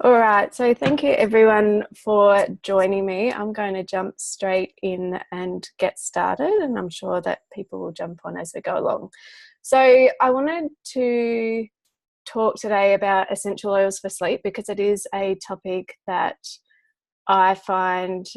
All right, so thank you everyone for joining me. I'm going to jump straight in and get started, and I'm sure that people will jump on as we go along. So, I wanted to talk today about essential oils for sleep because it is a topic that I find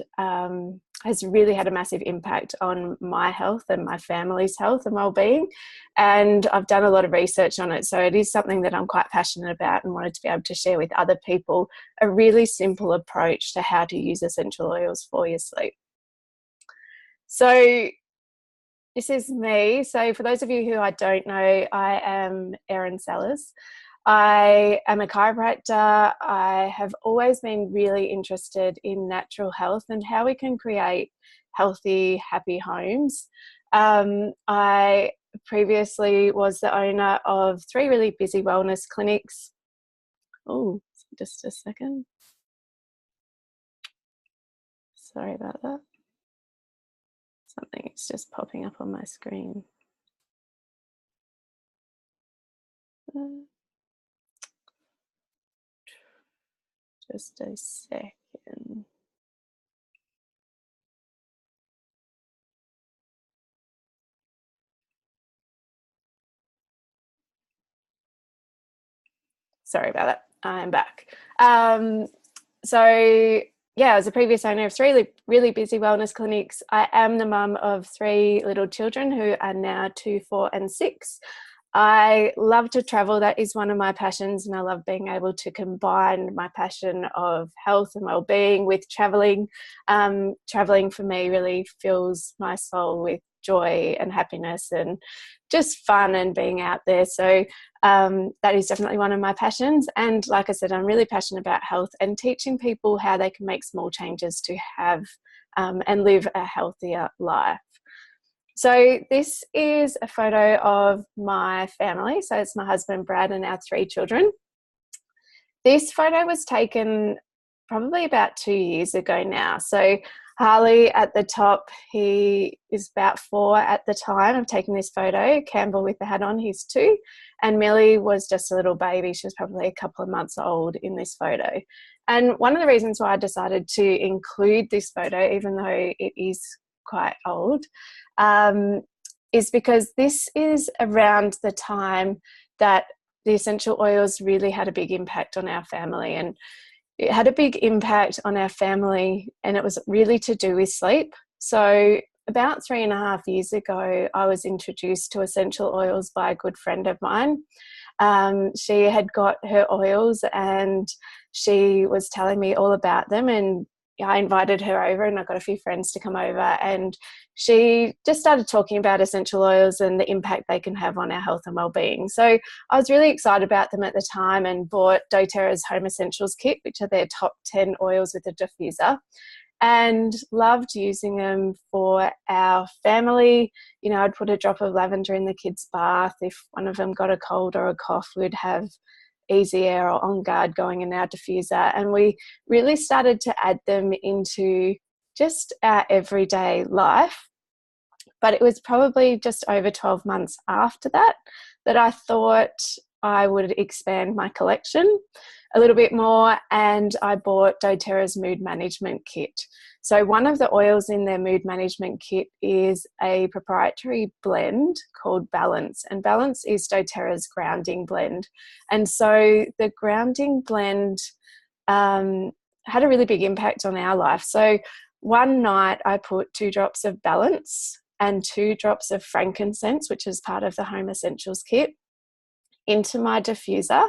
has really had a massive impact on my health and my family's health and well-being. And I've done a lot of research on it. So it is something that I'm quite passionate about and wanted to be able to share with other people a really simple approach to how to use essential oils for your sleep. So this is me. So for those of you who I don't know, I am Erin Sellars. I am a chiropractor. I have always been really interested in natural health and how we can create healthy, happy homes. I previously was the owner of 3 really busy wellness clinics. Oh, just a second. Sorry about that. Something is just popping up on my screen. Just a second. Sorry about that. I'm back. So yeah, I was a previous owner of 3 really busy wellness clinics. I am the mum of 3 little children who are now 2, 4, and 6. I love to travel. That is one of my passions, and I love being able to combine my passion of health and well-being with traveling. Traveling for me really fills my soul with joy and happiness and just fun and being out there. So that is definitely one of my passions. And like I said, I'm really passionate about health and teaching people how they can make small changes to have and live a healthier life. So this is a photo of my family. So it's my husband, Brad, and our 3 children. This photo was taken probably about 2 years ago now. So Harley at the top, he is about 4 at the time of taking this photo. Campbell with the hat on, he's 2. And Millie was just a little baby. She was probably a couple of months old in this photo. And one of the reasons why I decided to include this photo, even though it is quite old, is because this is around the time that the essential oils really had a big impact on our family. And it had a big impact on our family, and it was really to do with sleep. So about 3.5 years ago, I was introduced to essential oils by a good friend of mine. She had got her oils and she was telling me all about them, and I invited her over and I got a few friends to come over, and she just started talking about essential oils and the impact they can have on our health and well-being. So I was really excited about them at the time and bought doTERRA's Home Essentials Kit, which are their top 10 oils with a diffuser, and loved using them for our family. You know, I'd put a drop of lavender in the kids' bath. If one of them got a cold or a cough, we'd have Easy Air or On Guard going in our diffuser, and we really started to add them into just our everyday life. But it was probably just over 12 months after that that I thought I would expand my collection a little bit more, and I bought doTERRA's Mood Management Kit. So one of the oils in their Mood Management Kit is a proprietary blend called Balance, and Balance is doTERRA's grounding blend. And so the grounding blend had a really big impact on our life. So one night I put 2 drops of Balance and 2 drops of frankincense, which is part of the Home Essentials Kit, into my diffuser.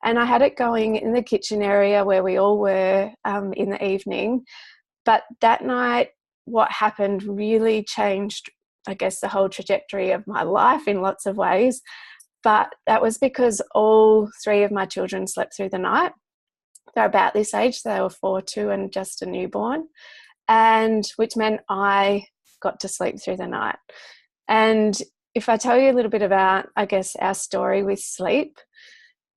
And I had it going in the kitchen area where we all were in the evening. But that night, what happened really changed, I guess, the whole trajectory of my life in lots of ways. But that was because all 3 of my children slept through the night. They're about this age. They were 4, 2, and just a newborn, and which meant I got to sleep through the night. And if I tell you a little bit about, I guess, our story with sleep,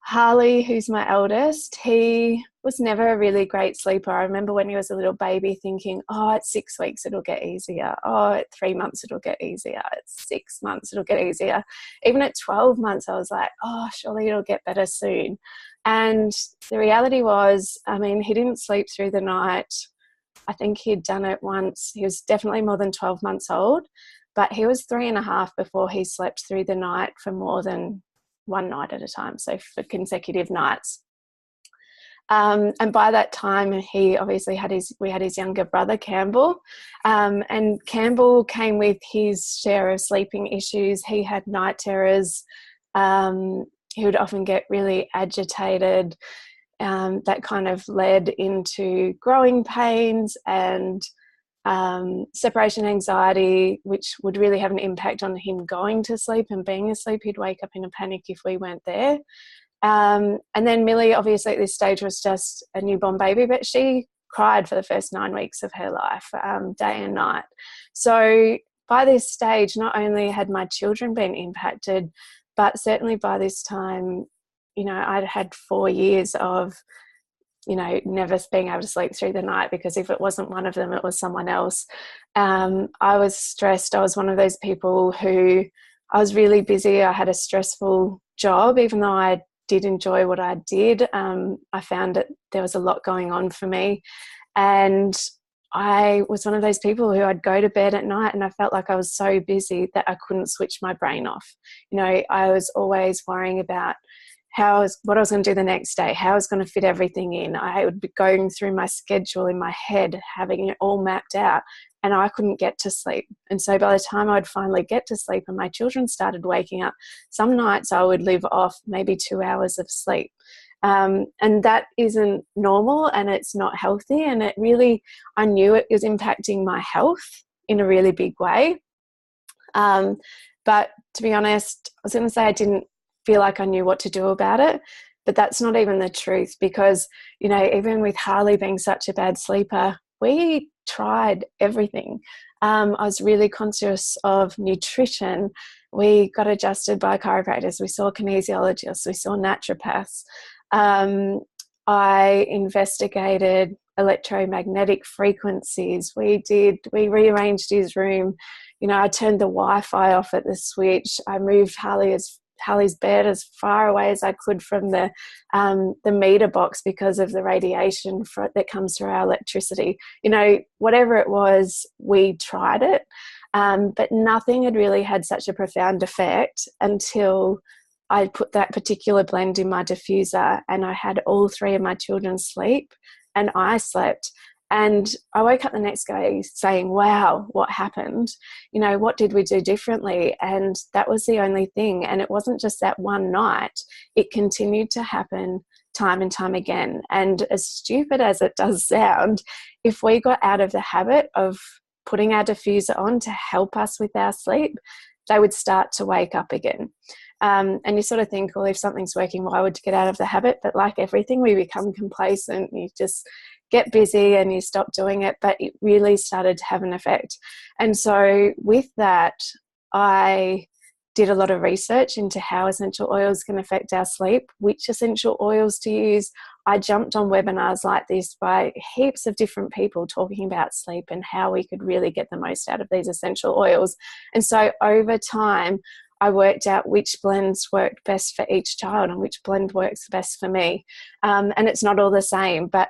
Harley, who's my eldest, he was never a really great sleeper. I remember when he was a little baby thinking, oh, at 6 weeks it'll get easier. Oh, at 3 months it'll get easier. At 6 months it'll get easier. Even at 12 months, I was like, oh, surely it'll get better soon. And the reality was, I mean, he didn't sleep through the night. I think he'd done it once. He was definitely more than 12 months old, but he was 3.5 before he slept through the night for more than one night at a time, so for consecutive nights. And by that time, he obviously we had his younger brother, Campbell. And Campbell came with his share of sleeping issues. He had night terrors. He would often get really agitated. That kind of led into growing pains and separation anxiety, which would really have an impact on him going to sleep and being asleep. He'd wake up in a panic if we weren't there. And then Millie, obviously at this stage, was just a newborn baby, but she cried for the first 9 weeks of her life, day and night. So by this stage, not only had my children been impacted, but certainly by this time, you know, I'd had 4 years of, you know, never being able to sleep through the night, because if it wasn't one of them, it was someone else. I was stressed. I was one of those people who, I was really busy. I had a stressful job, even though I did enjoy what I did. I found that there was a lot going on for me, and I was one of those people who I'd go to bed at night and I felt like I was so busy that I couldn't switch my brain off. You know, I was always worrying about what I was going to do the next day, how I was going to fit everything in. I would be going through my schedule in my head, having it all mapped out, and I couldn't get to sleep. And so by the time I'd finally get to sleep and my children started waking up, some nights I would live off maybe 2 hours of sleep. And that isn't normal, and it's not healthy. And I knew it was impacting my health in a really big way. But to be honest, I was going to say I didn't feel like I knew what to do about it, but that's not even the truth, because, you know, even with Harley being such a bad sleeper, we tried everything. I was really conscious of nutrition. We got adjusted by chiropractors. We saw kinesiologists. We saw naturopaths. I investigated electromagnetic frequencies. We rearranged his room. You know, I turned the Wi-Fi off at the switch. I moved Harley's bed as far away as I could from the meter box because of the radiation that comes through our electricity. You know, whatever it was, we tried it, but nothing had really had such a profound effect until I put that particular blend in my diffuser, and I had all 3 of my children sleep and I slept. And I woke up the next day saying, wow, what happened? You know, what did we do differently? And that was the only thing. And it wasn't just that one night. It continued to happen time and time again. And as stupid as it does sound, if we got out of the habit of putting our diffuser on to help us with our sleep, they would start to wake up again. And you sort of think, well, if something's working, why would you get out of the habit? But like everything, we become complacent. You just get busy and you stop doing it. But it really started to have an effect. And so with that, I did a lot of research into how essential oils can affect our sleep, which essential oils to use. I jumped on webinars like this by heaps of different people talking about sleep and how we could really get the most out of these essential oils. And so over time, I worked out which blends worked best for each child and which blend works best for me. And it's not all the same, but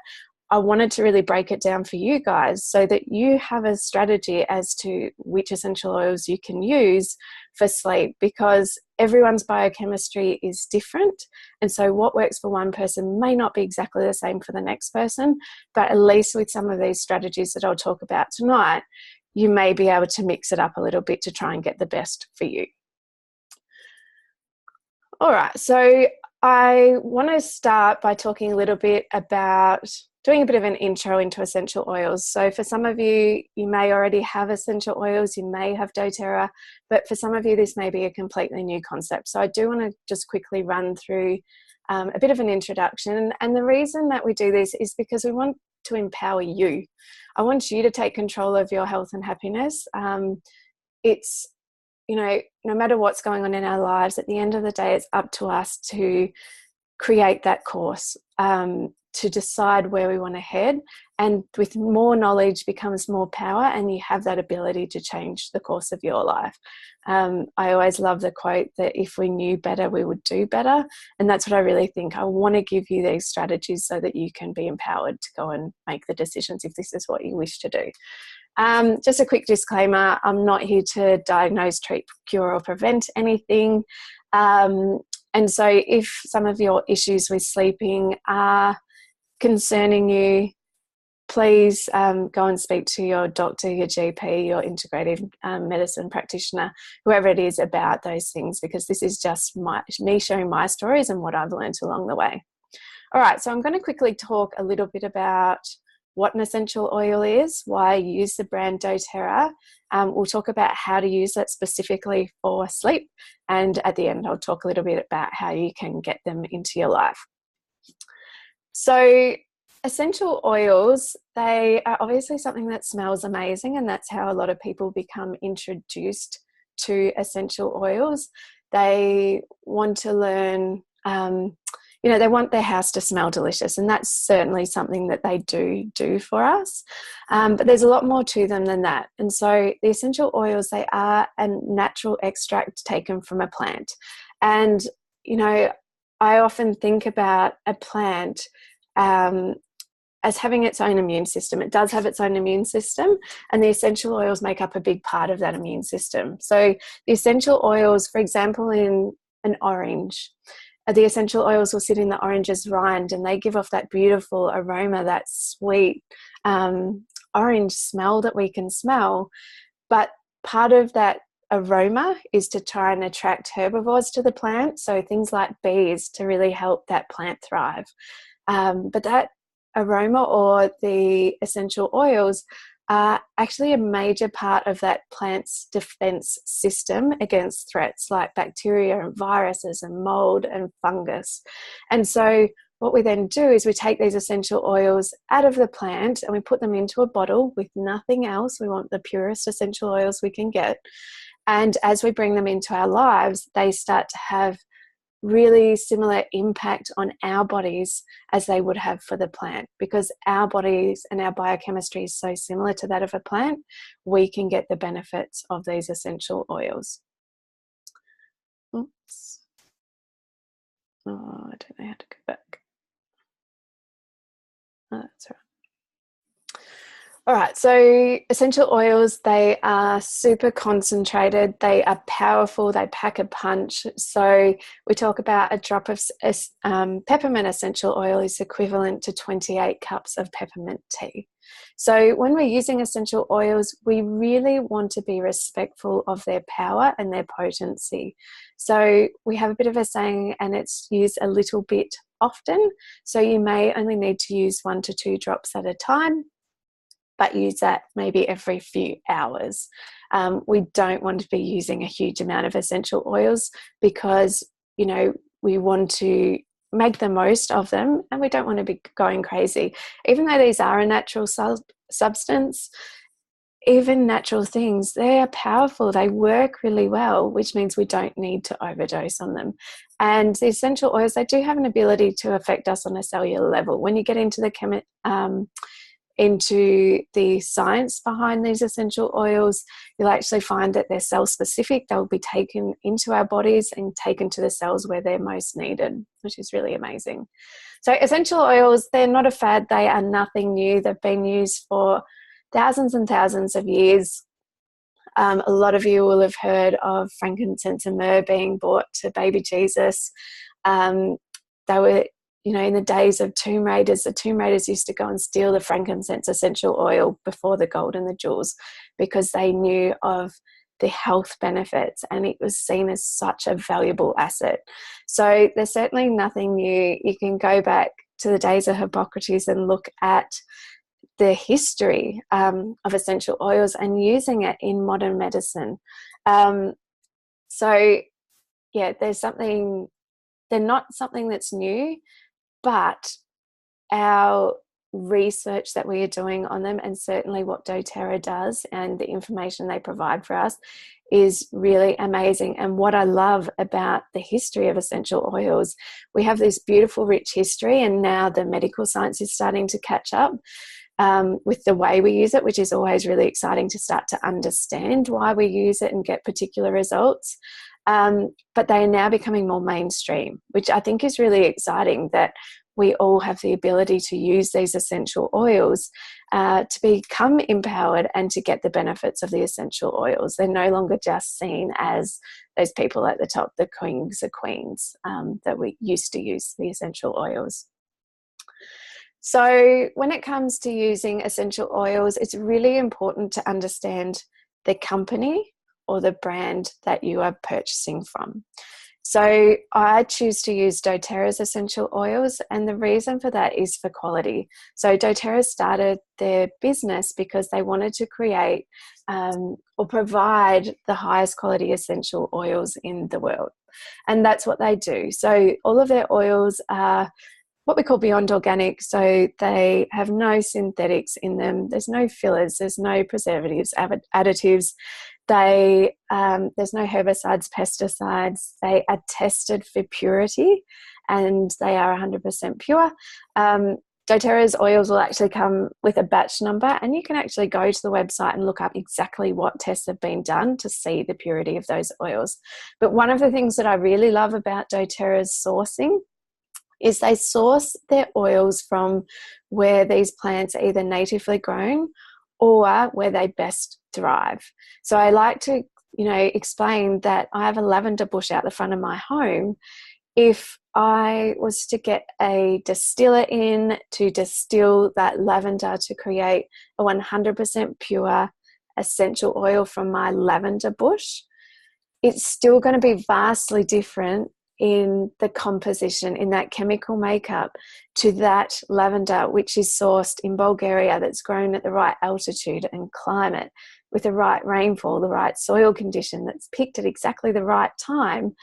I wanted to really break it down for you guys so that you have a strategy as to which essential oils you can use for sleep, because everyone's biochemistry is different. And so what works for one person may not be exactly the same for the next person, but at least with some of these strategies that I'll talk about tonight, you may be able to mix it up a little bit to try and get the best for you. All right, so I want to start by talking a little bit about doing a bit of an intro into essential oils. So for some of you, you may already have essential oils, you may have doTERRA, but for some of you, this may be a completely new concept. So I do want to just quickly run through a bit of an introduction. And the reason that we do this is because we want to empower you. I want you to take control of your health and happiness. It's, you know, no matter what's going on in our lives, at the end of the day, it's up to us to create that course. to decide where we want to head. And with more knowledge becomes more power, and you have that ability to change the course of your life. I always love the quote that if we knew better, we would do better. And that's what I really think. I want to give you these strategies so that you can be empowered to go and make the decisions if this is what you wish to do. Just a quick disclaimer, I'm not here to diagnose, treat, cure or prevent anything. And so if some of your issues with sleeping are concerning you, please go and speak to your doctor, your GP, your integrative medicine practitioner, whoever it is, about those things, because this is just me sharing my stories and what I've learned along the way. All right, so I'm going to quickly talk a little bit about what an essential oil is, why I use the brand doTERRA. We'll talk about how to use it specifically for sleep, and at the end I'll talk a little bit about how you can get them into your life. So essential oils, they are obviously something that smells amazing, and that's how a lot of people become introduced to essential oils. They want to learn, they want their house to smell delicious, and that's certainly something that they do for us. But there's a lot more to them than that. And so the essential oils, they are a natural extract taken from a plant. And, I often think about a plant as having its own immune system. It does have its own immune system, and the essential oils make up a big part of that immune system. So the essential oils, for example, in an orange, the essential oils will sit in the orange's rind, and they give off that beautiful aroma, that sweet orange smell that we can smell. But part of that aroma is to try and attract herbivores to the plant, so things like bees, to really help that plant thrive. But that aroma, or the essential oils, are actually a major part of that plant's defense system against threats like bacteria and viruses and mold and fungus. And so what we then do is we take these essential oils out of the plant and we put them into a bottle with nothing else. We want the purest essential oils we can get. And as we bring them into our lives, they start to have really similar impact on our bodies as they would have for the plant, because our bodies and our biochemistry is so similar to that of a plant. We can get the benefits of these essential oils. Oops. Oh, I don't know how to go back. Oh, that's right. All right, so essential oils, they are super concentrated, they are powerful, they pack a punch. So we talk about a drop of peppermint essential oil is equivalent to 28 cups of peppermint tea. So when we're using essential oils, we really want to be respectful of their power and their potency. So we have a bit of a saying, and it's used a little bit often. So you may only need to use 1 to 2 drops at a time, but use that maybe every few hours. We don't want to be using a huge amount of essential oils, because, we want to make the most of them and we don't want to be going crazy. Even though these are a natural substance, even natural things, they are powerful. They work really well, which means we don't need to overdose on them. And the essential oils, they do have an ability to affect us on a cellular level. When you get into the science behind these essential oils, you'll actually find that they're cell specific. They'll be taken into our bodies and taken to the cells where they're most needed, which is really amazing. So essential oils, they're not a fad. They are nothing new. They've been used for thousands and thousands of years. A lot of you will have heard of frankincense and myrrh being brought to baby Jesus. They were, in the days of tomb raiders, the tomb raiders used to go and steal the frankincense essential oil before the gold and the jewels, because they knew of the health benefits and it was seen as such a valuable asset. So there's certainly nothing new. You can go back to the days of Hippocrates and look at the history of essential oils and using it in modern medicine. They're not something that's new, but our research that we are doing on them, and certainly what doTERRA does and the information they provide for us is really amazing. And what I love about the history of essential oils, we have this beautiful rich history, and now the medical science is starting to catch up with the way we use it, which is always really exciting to start to understand why we use it and get particular results. But they are now becoming more mainstream, which I think is really exciting, that we all have the ability to use these essential oils to become empowered and to get the benefits of the essential oils. They're no longer just seen as those people at the top, the kings of queens, that we used to use the essential oils. So when it comes to using essential oils, it's really important to understand the company or the brand that you are purchasing from. So I choose to use doTERRA's essential oils, and the reason for that is for quality. So doTERRA started their business because they wanted to create or provide the highest quality essential oils in the world. And that's what they do. So all of their oils are what we call beyond organic, so they have no synthetics in them. There's no fillers, there's no preservatives, additives. There's no herbicides, pesticides. They are tested for purity, and they are 100% pure. doTERRA's oils will actually come with a batch number, and you can actually go to the website and look up exactly what tests have been done to see the purity of those oils. But one of the things that I really love about doTERRA's sourcing is they source their oils from where these plants are either natively grown or where they best thrive. So I like to, explain that I have a lavender bush out the front of my home. If I was to get a distiller in to distill that lavender to create a 100% pure essential oil from my lavender bush, it's still going to be vastly different in the composition, in that chemical makeup, to that lavender which is sourced in Bulgaria, that's grown at the right altitude and climate, with the right rainfall, the right soil condition, that's picked at exactly the right time.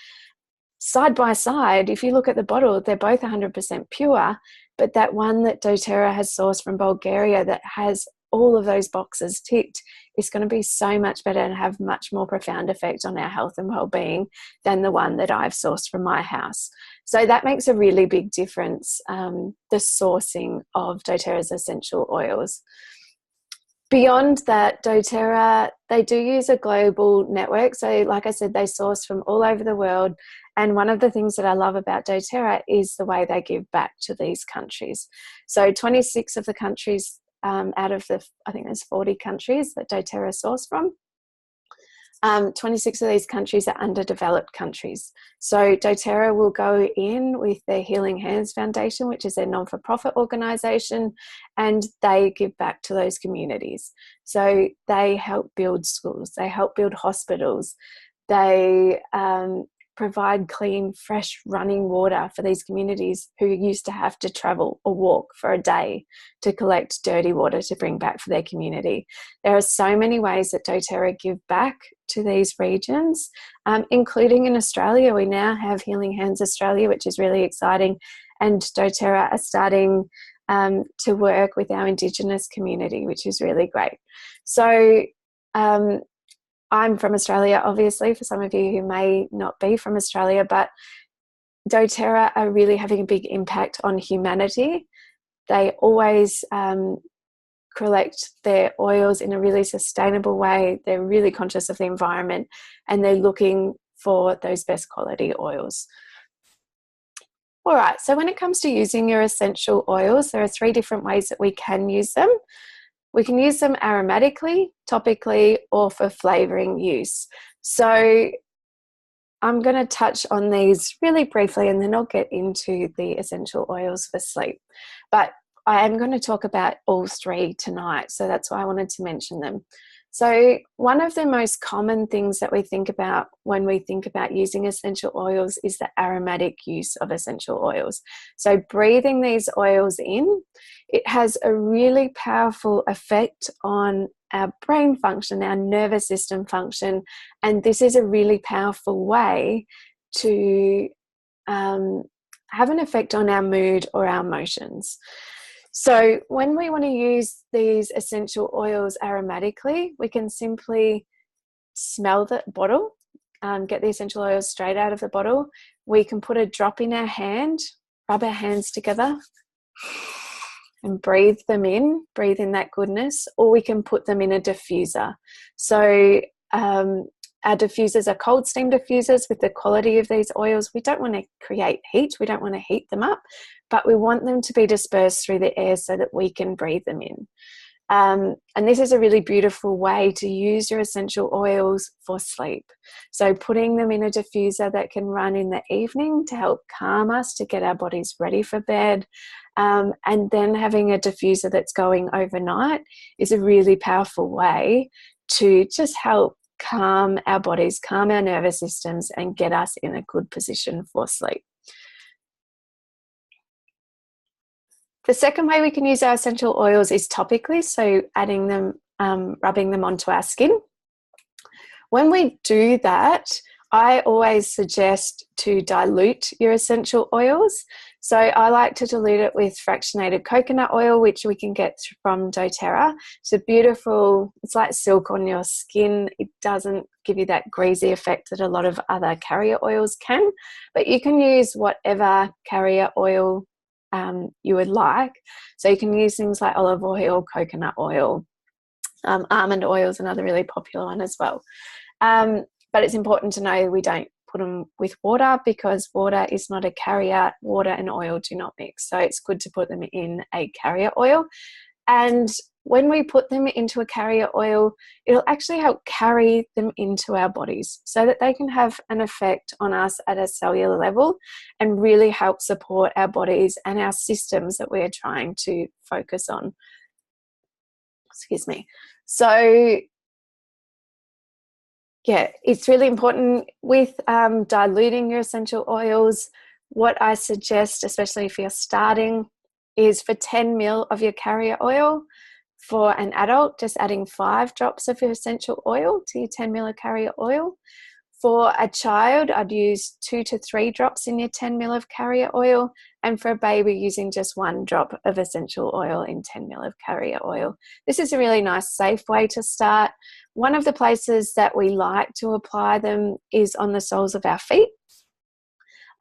Side by side, if you look at the bottle, they're both 100% pure, but that one that doTERRA has sourced from Bulgaria that has all of those boxes ticked is going to be so much better and have much more profound effect on our health and well-being than the one that I've sourced from my house. So that makes a really big difference, the sourcing of doTERRA's essential oils. Beyond that, doTERRA, they do use a global network. So like I said, they source from all over the world. And one of the things that I love about doTERRA is the way they give back to these countries. So 26 of the countries out of I think there's 40 countries that doTERRA source from. 26 of these countries are underdeveloped countries. So doTERRA will go in with their Healing Hands Foundation, which is their non-for-profit organisation, and they give back to those communities. So they help build schools, they help build hospitals, they provide clean, fresh running water for these communities who used to have to travel or walk for a day to collect dirty water to bring back for their community. There are so many ways that doTERRA give back to these regions, including in Australia. We now have Healing Hands Australia, which is really exciting, and doTERRA are starting to work with our Indigenous community, which is really great. So I'm from Australia, obviously, for some of you who may not be from Australia, but doTERRA are really having a big impact on humanity. They always collect their oils in a really sustainable way. They're really conscious of the environment, and they're looking for those best quality oils. All right, so when it comes to using your essential oils, there are 3 different ways that we can use them. We can use them aromatically, topically, or for flavouring use. So I'm going to touch on these really briefly, and then I'll get into the essential oils for sleep. But I am going to talk about all 3 tonight, so that's why I wanted to mention them. So one of the most common things that we think about when we think about using essential oils is the aromatic use of essential oils. So breathing these oils in, it has a really powerful effect on our brain function, our nervous system function, and this is a really powerful way to have an effect on our mood or our emotions. So when we want to use these essential oils aromatically, we can simply smell the bottle, get the essential oils straight out of the bottle. We can put a drop in our hand, rub our hands together and breathe in that goodness, or we can put them in a diffuser. So our diffusers are cold steam diffusers with the quality of these oils. We don't want to create heat. We don't want to heat them up, but we want them to be dispersed through the air so that we can breathe them in. And this is a really beautiful way to use your essential oils for sleep. So putting them in a diffuser that can run in the evening to help calm us, to get our bodies ready for bed, and then having a diffuser that's going overnight is a really powerful way to just help calm our bodies, calm our nervous systems, and get us in a good position for sleep. The second way we can use our essential oils is topically, so adding them, rubbing them onto our skin. When we do that, I always suggest to dilute your essential oils. So I like to dilute it with fractionated coconut oil, which we can get from doTERRA. It's a beautiful, it's like silk on your skin. It doesn't give you that greasy effect that a lot of other carrier oils can, but you can use whatever carrier oil you would like. So you can use things like olive oil, coconut oil, almond oil is another really popular one as well. But it's important to know we don't put them with water, because water is not a carrier. Water and oil do not mix. So it's good to put them in a carrier oil. And when we put them into a carrier oil, it'll actually help carry them into our bodies so that they can have an effect on us at a cellular level and really help support our bodies and our systems that we're trying to focus on. Excuse me. So yeah, it's really important with diluting your essential oils. What I suggest, especially if you're starting, is for 10 ml of your carrier oil. For an adult, just adding 5 drops of your essential oil to your 10 ml of carrier oil. For a child, I'd use 2 to 3 drops in your 10 ml of carrier oil. And for a baby, using just 1 drop of essential oil in 10 ml of carrier oil. This is a really nice, safe way to start. One of the places that we like to apply them is on the soles of our feet.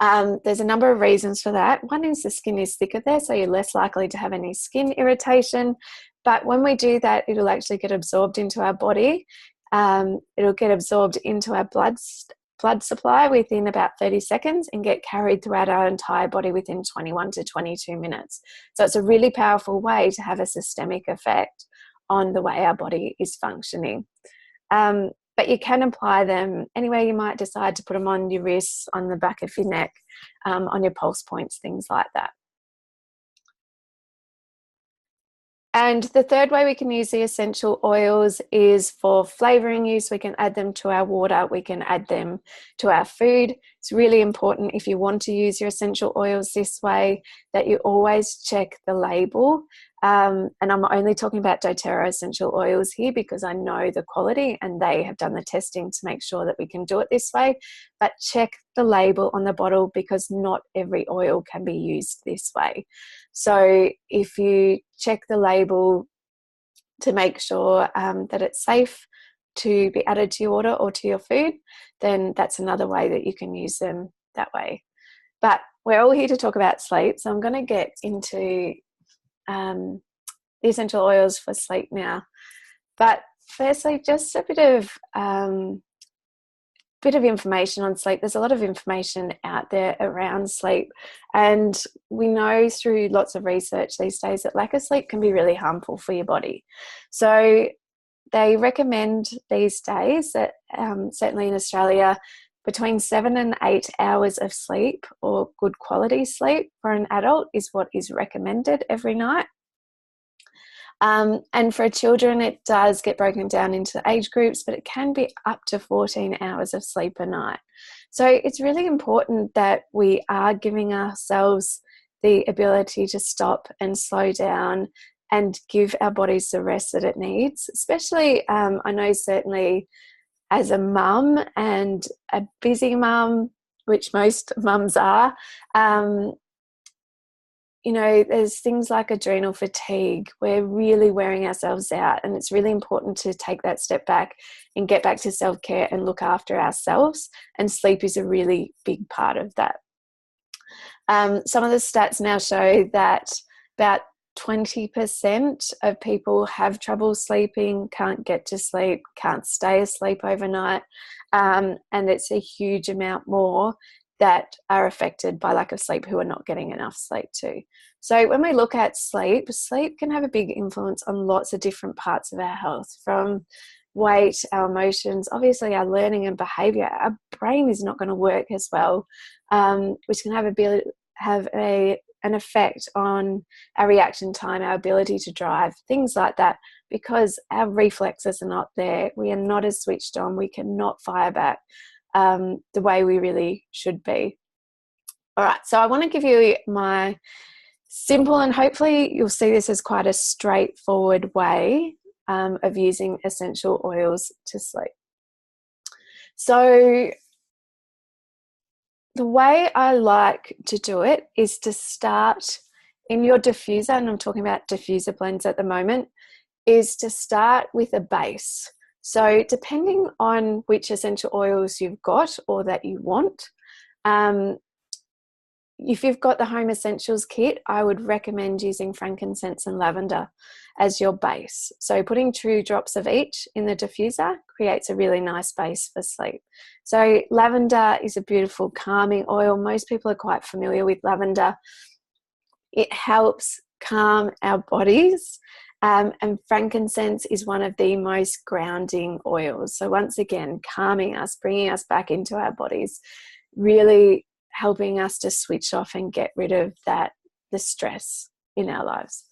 There's a number of reasons for that. One is the skin is thicker there, so you're less likely to have any skin irritation. But when we do that, it'll actually get absorbed into our body. It'll get absorbed into our blood supply within about 30 seconds and get carried throughout our entire body within 21 to 22 minutes. So it's a really powerful way to have a systemic effect on the way our body is functioning. But you can apply them anywhere. You might decide to put them on your wrists, on the back of your neck, on your pulse points, things like that. And the third way we can use the essential oils is for flavouring use. We can add them to our water. We can add them to our food. It's really important, if you want to use your essential oils this way, that you always check the label. And I'm only talking about doTERRA essential oils here because I know the quality and they have done the testing to make sure that we can do it this way. But check the label on the bottle, because not every oil can be used this way. So if you check the label to make sure that it's safe to be added to your water or to your food, then that's another way that you can use them that way. But we're all here to talk about sleep, so I'm going to get into the essential oils for sleep now. But firstly, just a bit of information on sleep. There's a lot of information out there around sleep, and we know through lots of research these days that lack of sleep can be really harmful for your body. So they recommend these days that certainly in Australia, between 7 and 8 hours of sleep, or good quality sleep for an adult, is what is recommended every night. And for children, it does get broken down into age groups, but it can be up to 14 hours of sleep a night. So it's really important that we are giving ourselves the ability to stop and slow down and give our bodies the rest that it needs. Especially, I know certainly as a mum, and a busy mum, which most mums are, you know, there's things like adrenal fatigue. We're really wearing ourselves out, and it's really important to take that step back and get back to self-care and look after ourselves, and sleep is a really big part of that. Some of the stats now show that about 20% of people have trouble sleeping, can't get to sleep, can't stay asleep overnight, and it's a huge amount more that are affected by lack of sleep who are not getting enough sleep too. So when we look at sleep, sleep can have a big influence on lots of different parts of our health, from weight, our emotions, obviously our learning and behaviour. Our brain is not going to work as well, which can have an effect on our reaction time, our ability to drive, things like that, because our reflexes are not there. We are not as switched on. We cannot fire back the way we really should be. All right, so I want to give you my simple, and hopefully you'll see this as quite a straightforward way of using essential oils to sleep. So the way I like to do it is to start in your diffuser, and I'm talking about diffuser blends at the moment, is to start with a base. So depending on which essential oils you've got or that you want, if you've got the Home Essentials kit, I would recommend using frankincense and lavender as your base. So putting 2 drops of each in the diffuser creates a really nice base for sleep. So lavender is a beautiful calming oil. Most people are quite familiar with lavender. It helps calm our bodies. And frankincense is one of the most grounding oils. So once again, calming us, bringing us back into our bodies, really helping us to switch off and get rid of the stress in our lives.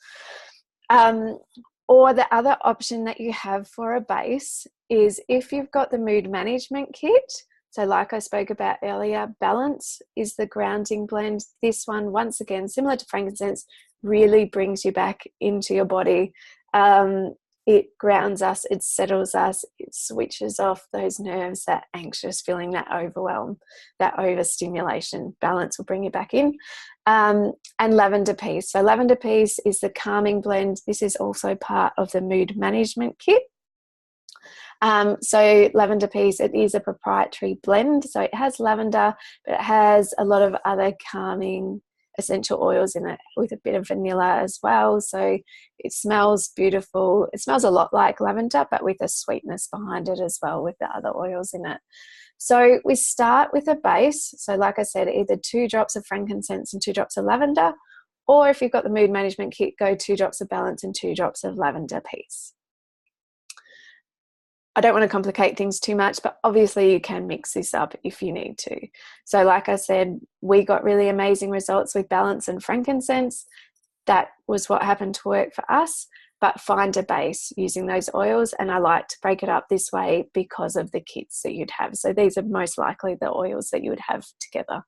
Or the other option that you have for a base is if you've got the mood management kit. So like I spoke about earlier, Balance is the grounding blend. This one, once again, similar to frankincense, really brings you back into your body. It grounds us, it settles us, it switches off those nerves, that anxious feeling, that overwhelm, that overstimulation. Balance will bring you back in. And Lavender Peace. So Lavender Peace is the calming blend. This is also part of the mood management kit. So Lavender Peace, it is a proprietary blend. So it has lavender, but it has a lot of other calming essential oils in it with a bit of vanilla as well. So it smells beautiful. It smells a lot like lavender, but with a sweetness behind it as well with the other oils in it. So we start with a base. So like I said, either 2 drops of frankincense and 2 drops of lavender, or if you've got the mood management kit, go 2 drops of Balance and 2 drops of Lavender Peace. I don't want to complicate things too much, but obviously you can mix this up if you need to. So like I said, we got really amazing results with Balance and frankincense. That was what happened to work for us, but find a base using those oils. And I like to break it up this way because of the kits that you'd have. So these are most likely the oils that you would have together.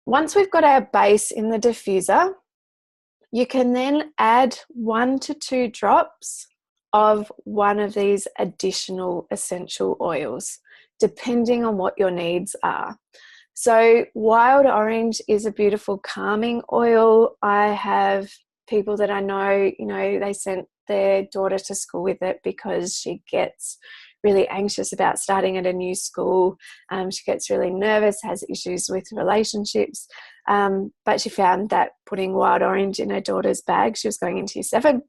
Once we've got our base in the diffuser, you can then add 1 to 2 drops of one of these additional essential oils, depending on what your needs are. So wild orange is a beautiful calming oil. I have people that I know, they sent their daughter to school with it because she gets really anxious about starting at a new school. She gets really nervous, has issues with relationships, but she found that putting wild orange in her daughter's bag, she was going into year 7,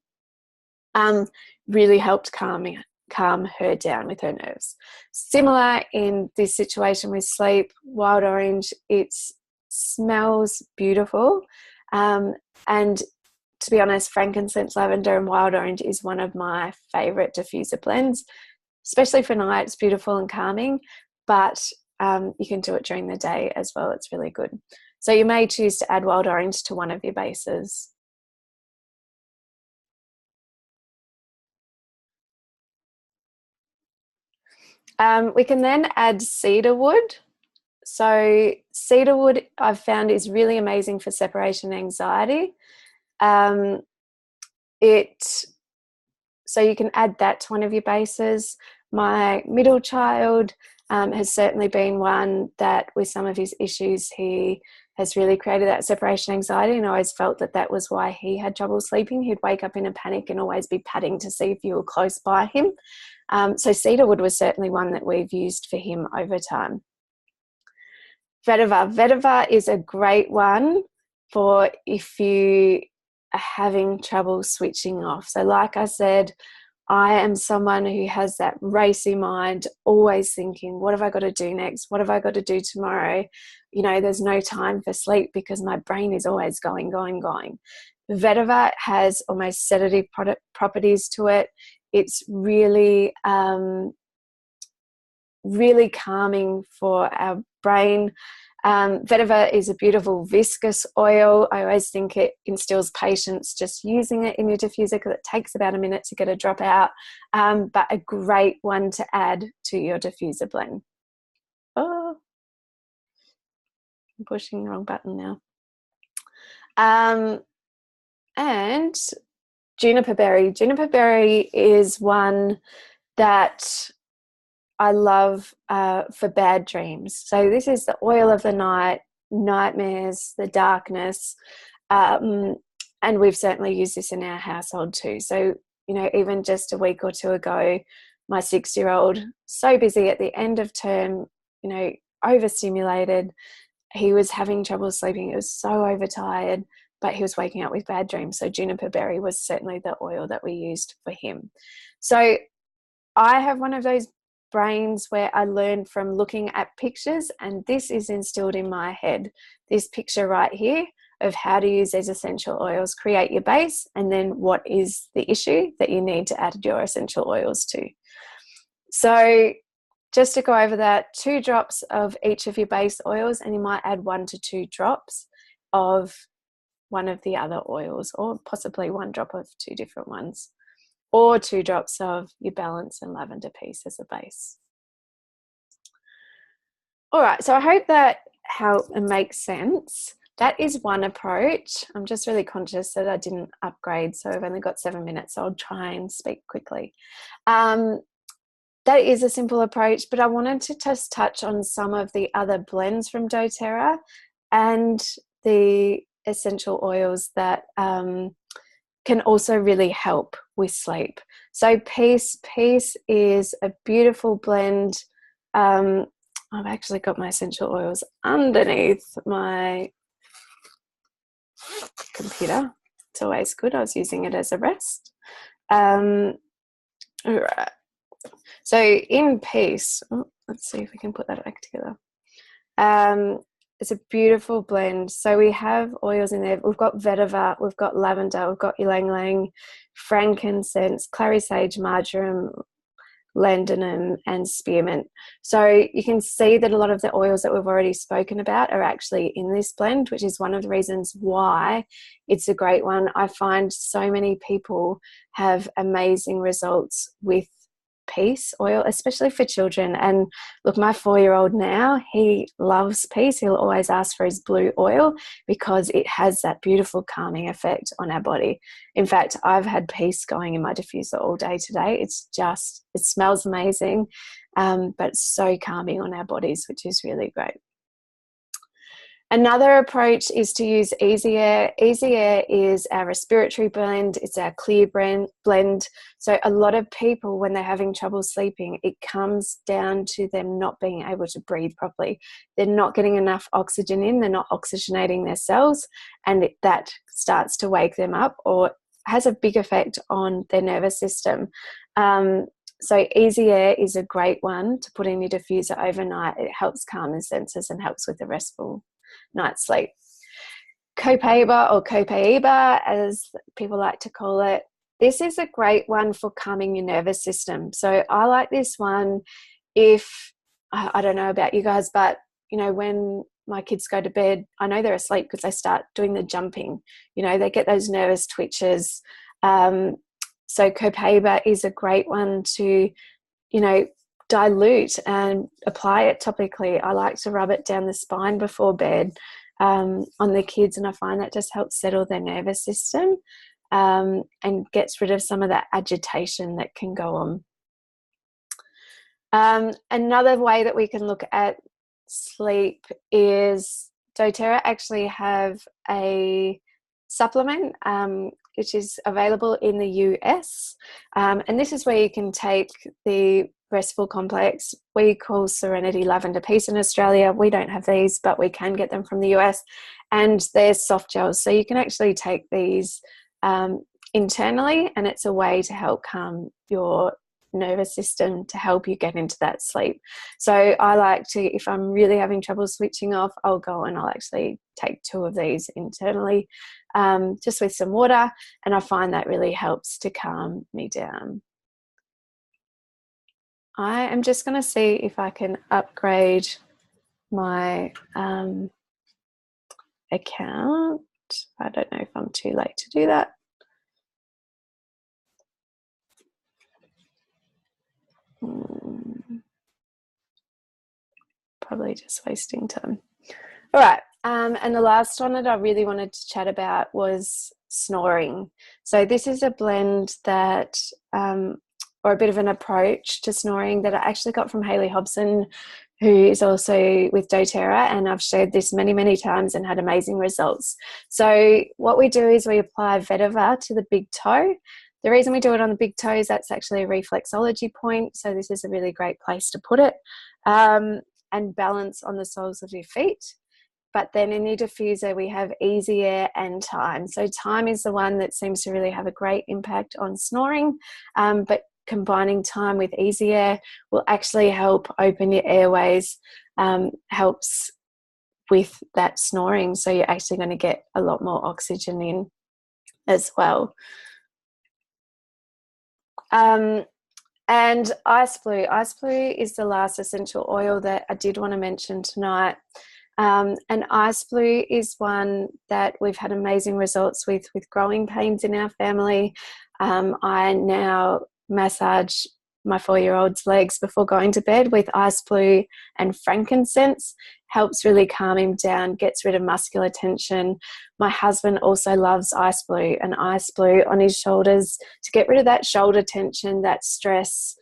really helped calm her down with her nerves. Similar in this situation with sleep, wild orange, it smells beautiful. And to be honest, frankincense, lavender and wild orange is one of my favourite diffuser blends, especially for night. It's beautiful and calming, but you can do it during the day as well. It's really good. So you may choose to add wild orange to one of your bases. We can then add cedarwood. So cedarwood I've found is really amazing for separation anxiety. So you can add that to one of your bases. My middle child has certainly been one that with some of his issues he has really created that separation anxiety, and I always felt that that was why he had trouble sleeping. He'd wake up in a panic and always be patting to see if you were close by him. So cedarwood was certainly one that we've used for him over time. Vetiver. Vetiver is a great one for if you are having trouble switching off. So like I said, I am someone who has that racy mind, always thinking, what have I got to do next? What have I got to do tomorrow? You know, there's no time for sleep because my brain is always going. Vetiver has almost sedative properties to it. It's really, really calming for our brain. Vetiver is a beautiful viscous oil. I always think it instills patience just using it in your diffuser because it takes about a minute to get a drop out, but a great one to add to your diffuser blend. Oh, I'm pushing the wrong button now. And juniper berry. Juniper berry is one that I love for bad dreams. So this is the oil of the night, nightmares, the darkness, and we've certainly used this in our household too. So, you know, even just a week or two ago, my 6-year-old, so busy at the end of term, you know, overstimulated. He was having trouble sleeping. He was so overtired, but he was waking up with bad dreams. So juniper berry was certainly the oil that we used for him. So I have one of those brains where I learned from looking at pictures, and this is instilled in my head. This picture right here of how to use these essential oils, create your base, and then what is the issue that you need to add your essential oils to. So just to go over that, 2 drops of each of your base oils, and you might add 1 to 2 drops of one of the other oils, or possibly 1 drop of 2 different ones, or 2 drops of your balance and lavender piece as a base. All right, so I hope that helped and makes sense. That is one approach. I'm just really conscious that I didn't upgrade, so I've only got 7 minutes, so I'll try and speak quickly. That is a simple approach, but I wanted to just touch on some of the other blends from doTERRA and the essential oils that can also really help with sleep. So Peace is a beautiful blend. I've actually got my essential oils underneath my computer. It's always good. I was using it as a rest. All right. So in Peace, let's see if we can put that back together. It's a beautiful blend. So we have oils in there. We've got vetiver, we've got lavender, we've got ylang ylang, frankincense, clary sage, marjoram, lanthanum, and spearmint. So you can see that a lot of the oils that we've already spoken about are actually in this blend, which is one of the reasons why it's a great one. I find so many people have amazing results with Peace oil, especially for children. And look, my 4-year-old now, he loves Peace. He'll always ask for his blue oil because it has that beautiful calming effect on our body. In fact, I've had Peace going in my diffuser all day today. It's just, it smells amazing, but it's so calming on our bodies, which is really great. Another approach is to use Easy Air. Easy Air is our respiratory blend. It's our clear blend. So a lot of people, when they're having trouble sleeping, it comes down to them not being able to breathe properly. They're not getting enough oxygen in. They're not oxygenating their cells, and that starts to wake them up or has a big effect on their nervous system. So Easy Air is a great one to put in your diffuser overnight. It helps calm the senses and helps with the restful night's sleep. Copaiba, or Copaiba as people like to call it, this is a great one for calming your nervous system. So I like this one if, I don't know about you guys, but you know, when my kids go to bed, I know they're asleep because they start doing the jumping, you know, they get those nervous twitches. So Copaiba is a great one to, you know, dilute and apply it topically. I like to rub it down the spine before bed on the kids, and I find that just helps settle their nervous system and gets rid of some of that agitation that can go on. Another way that we can look at sleep is doTERRA actually have a supplement which is available in the US, and this is where you can take the Restful Complex. We call Serenity Lavender Peace in Australia. We don't have these, but we can get them from the US, and they're soft gels, so you can actually take these internally, and it's a way to help calm your nervous system to help you get into that sleep. So I like to, if I'm really having trouble switching off, I'll go and I'll actually take 2 of these internally, just with some water, and I find that really helps to calm me down. I am just going to see if I can upgrade my account. I don't know if I'm too late to do that. Probably just wasting time. All right. And the last one that I really wanted to chat about was snoring. So this is a blend that, or a bit of an approach to snoring that I actually got from Hayley Hobson, who is also with doTERRA, and I've shared this many, many times and had amazing results. So what we do is we apply vetiver to the big toe. The reason we do it on the big toe is that's actually a reflexology point, so this is a really great place to put it, and balance on the soles of your feet. But then in your diffuser, we have easy air and time. So time is the one that seems to really have a great impact on snoring, but combining time with easy air will actually help open your airways, helps with that snoring. So you're actually going to get a lot more oxygen in as well. And Ice Blue. Ice Blue is the last essential oil that I did want to mention tonight. And Ice Blue is one that we've had amazing results with growing pains in our family. I now massage my 4-year-old's legs before going to bed with Ice Blue and frankincense. Helps really calm him down, gets rid of muscular tension. My husband also loves Ice Blue, and Ice Blue on his shoulders to get rid of that shoulder tension, that stress,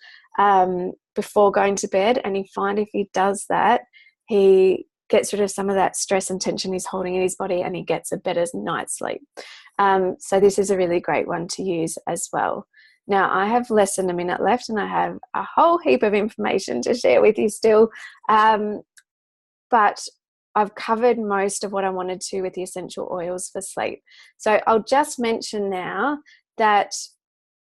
before going to bed. And you find if he does that, he gets rid of some of that stress and tension he's holding in his body, and he gets a better night's sleep. So this is a really great one to use as well. Now, I have less than a minute left, and I have a whole heap of information to share with you still. But I've covered most of what I wanted to with the essential oils for sleep. So I'll just mention now that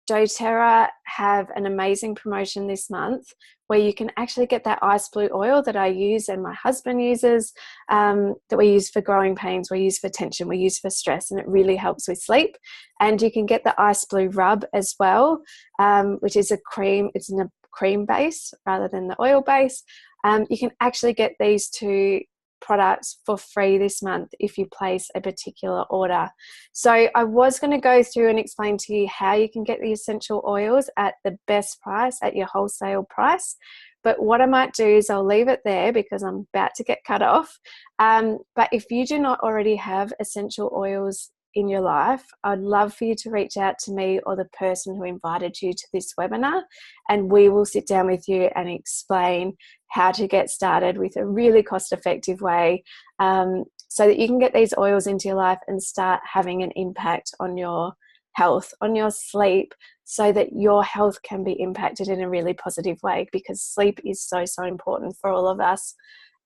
doTERRA have an amazing promotion this month where you can actually get that Ice Blue oil that I use and my husband uses, that we use for growing pains, we use for tension, we use for stress, and it really helps with sleep. And you can get the Ice Blue rub as well, which is a cream. It's in a cream base rather than the oil base. You can actually get these 2 products for free this month if you place a particular order. So I was going to go through and explain to you how you can get the essential oils at the best price, at your wholesale price. But what I might do is I'll leave it there because I'm about to get cut off. But if you do not already have essential oils in your life, I'd love for you to reach out to me or the person who invited you to this webinar, and we will sit down with you and explain how to get started with a really cost-effective way, so that you can get these oils into your life and start having an impact on your health, on your sleep, so that your health can be impacted in a really positive way, because sleep is so important for all of us.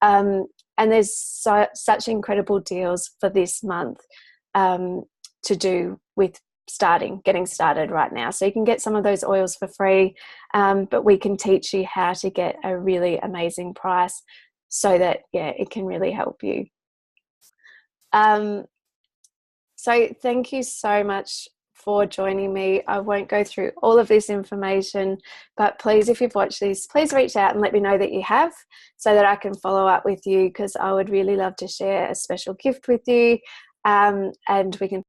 And there's such incredible deals for this month to do with getting started right now. So you can get some of those oils for free, but we can teach you how to get a really amazing price so that, it can really help you. So thank you so much for joining me. I won't go through all of this information, but please, if you've watched this, please reach out and let me know that you have, so that I can follow up with you, because I would really love to share a special gift with you, and we can